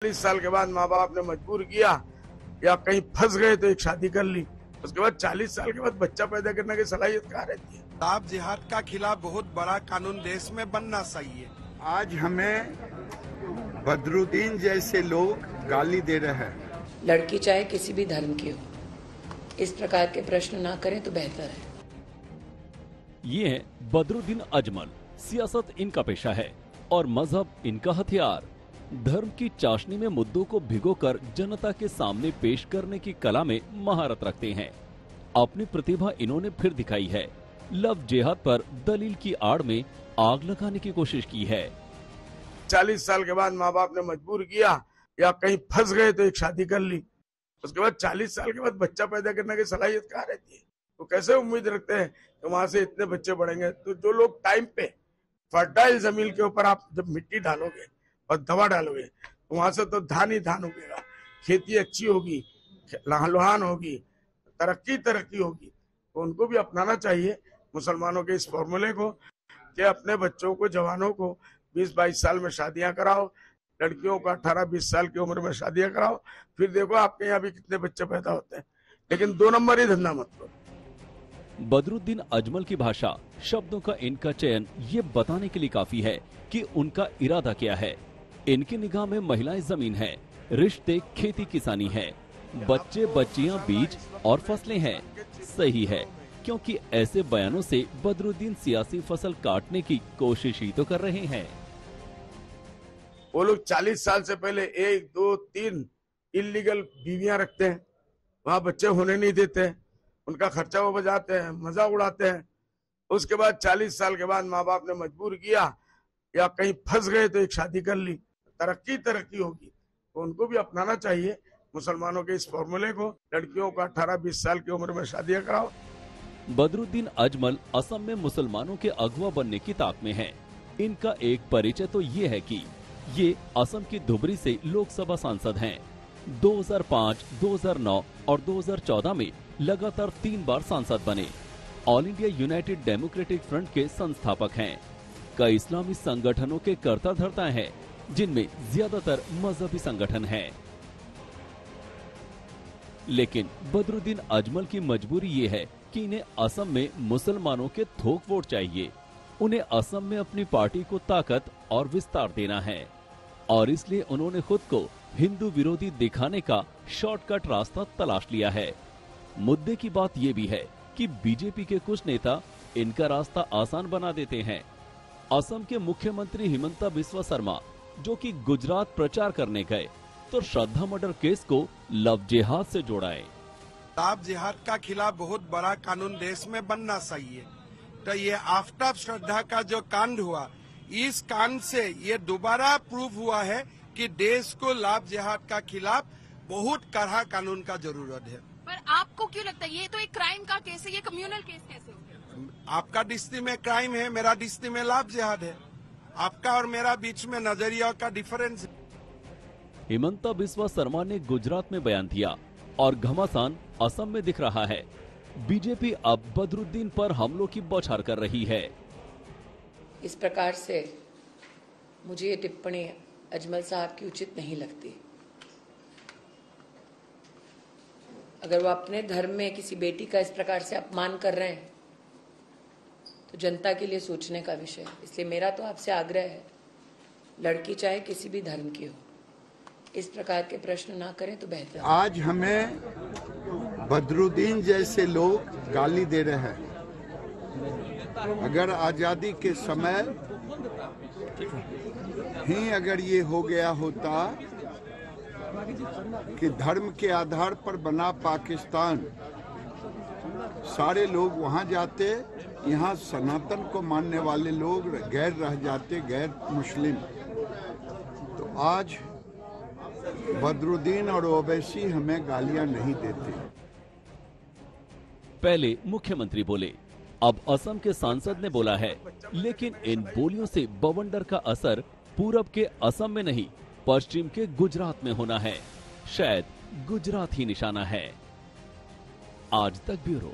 40 साल के बाद माँ बाप ने मजबूर किया या कहीं फंस गए तो एक शादी कर ली। उसके बाद 40 साल के बाद बच्चा पैदा करने की सलाहियत कहाँ रहती है। लाभ जिहाद का खिलाफ बहुत बड़ा कानून देश में बनना चाहिए। आज हमें बदरुद्दीन जैसे लोग गाली दे रहे हैं। लड़की चाहे किसी भी धर्म की हो, इस प्रकार के प्रश्न ना करें तो बेहतर है। ये है बदरुद्दीन अजमल। सियासत इनका पेशा है और मजहब इनका हथियार। धर्म की चाशनी में मुद्दों को भिगोकर जनता के सामने पेश करने की कला में महारत रखते हैं। अपनी प्रतिभा इन्होंने फिर दिखाई है। लव जिहाद पर दलील की आड़ में आग लगाने की कोशिश की है। 40 साल के बाद माँ बाप ने मजबूर किया या कहीं फंस गए तो एक शादी कर ली। उसके बाद 40 साल के बाद बच्चा पैदा करने की सलाहियत कहाँ रहती है। तो कैसे उम्मीद रखते हैं कि वहां से इतने बच्चे बढ़ेंगे। तो जो लोग टाइम पे फर्टाइल जमीन के ऊपर आप जब मिट्टी डालोगे और दवा डालोगे तो वहां से तो धान ही धान उगेगा, खेती अच्छी होगी, लहान होगी, तरक्की होगी। तो उनको भी अपनाना चाहिए मुसलमानों के इस फॉर्मूले को कि अपने बच्चों को, जवानों को 20-22 साल में शादियां कराओ, लड़कियों को 18-20 साल की उम्र में शादियां कराओ, फिर देखो आपके यहाँ भी कितने बच्चे पैदा होते हैं। लेकिन 2 नंबर ही धंधा मत करो। बदरुद्दीन अजमल की भाषा, शब्दों का इनका चयन ये बताने के लिए काफी है कि उनका इरादा क्या है। इनकी निगाह में महिलाएं जमीन है, रिश्ते खेती किसानी है, बच्चे बच्चियां बीज और फसलें हैं। सही है, क्योंकि ऐसे बयानों से बदरुद्दीन सियासी फसल काटने की कोशिश ही तो कर रहे हैं। वो लोग 40 साल से पहले 1, 2, 3 इलीगल बीवियां रखते हैं, वहां बच्चे होने नहीं देते, उनका खर्चा वो बजाते हैं, मजाक उड़ाते हैं। उसके बाद 40 साल के बाद माँ बाप ने मजबूर किया या कहीं फंस गए तो एक शादी कर ली, तरक्की होगी। तो उनको भी अपनाना चाहिए मुसलमानों के इस फॉर्मूले को। लड़कियों को 18-20 साल की उम्र में शादियां कराओ। बदरुद्दीन अजमल असम में मुसलमानों के अगवा बनने की ताक में हैं। इनका एक परिचय तो ये है कि ये असम की धुबरी से लोकसभा सांसद हैं। 2005, 2009 और 2014 में लगातार 3 बार सांसद बने। All India United democratic front के संस्थापक हैं। कई इस्लामी संगठनों के कर्ता धर्ता हैं, जिनमें ज्यादातर मजहबी संगठन हैं। लेकिन बदरुद्दीन अजमल की मजबूरी ये है कि इन्हें असम में मुसलमानों के थोक वोट चाहिए। उन्हें असम में अपनी पार्टी को ताकत और विस्तार देना है और इसलिए उन्होंने खुद को हिंदू विरोधी दिखाने का शॉर्टकट रास्ता तलाश लिया है। मुद्दे की बात यह भी है कि बीजेपी के कुछ नेता इनका रास्ता आसान बना देते हैं। असम के मुख्यमंत्री हिमंता बिस्वा शर्मा, जो कि गुजरात प्रचार करने गए, तो श्रद्धा मर्डर केस को लव जिहाद से जोड़ाए। लाभ जिहाद का खिलाफ बहुत बड़ा कानून देश में बनना चाहिए। तो ये आफ्टर श्रद्धा का जो कांड हुआ, इस कांड से ये दोबारा प्रूव हुआ है कि देश को लाभ जिहाद का खिलाफ बहुत कड़ा कानून का जरूरत है। पर आपको क्यों लगता है ये तो एक क्राइम का केस है, ये कम्युनल केस कैसे हो गया? आपका डिस्ट्रिक्ट में क्राइम है, मेरा डिस्ट्रिक्ट में लाभ जिहाद है। आपका और मेरा बीच में नजरिया का डिफरेंस है। हिमंता बिस्वा शर्मा ने गुजरात में बयान दिया और घमासान असम में दिख रहा है। बीजेपी अब बदरुद्दीन पर हमलों की बौछार कर रही है। इस प्रकार से मुझे ये टिप्पणी अजमल साहब की उचित नहीं लगती। अगर वो अपने धर्म में किसी बेटी का इस प्रकार से अपमान कर रहे हैं तो जनता के लिए सोचने का विषय है। इसलिए मेरा तो आपसे आग्रह है, लड़की चाहे किसी भी धर्म की हो, इस प्रकार के प्रश्न ना करें तो बेहतर है। आज हमें बदरुद्दीन जैसे लोग गाली दे रहे हैं। अगर आजादी के समय ही अगर ये हो गया होता कि धर्म के आधार पर बना पाकिस्तान, सारे लोग वहां जाते, यहाँ सनातन को मानने वाले लोग गैर रह जाते, गैर मुस्लिम। तो आज बदरुद्दीन और ओवैसी हमें गालियां नहीं देते। पहले मुख्यमंत्री बोले, अब असम के सांसद ने बोला है, लेकिन इन बोलियों से बवंडर का असर पूरब के असम में नहीं, पश्चिम के गुजरात में होना है। शायद गुजरात ही निशाना है। आज तक ब्यूरो।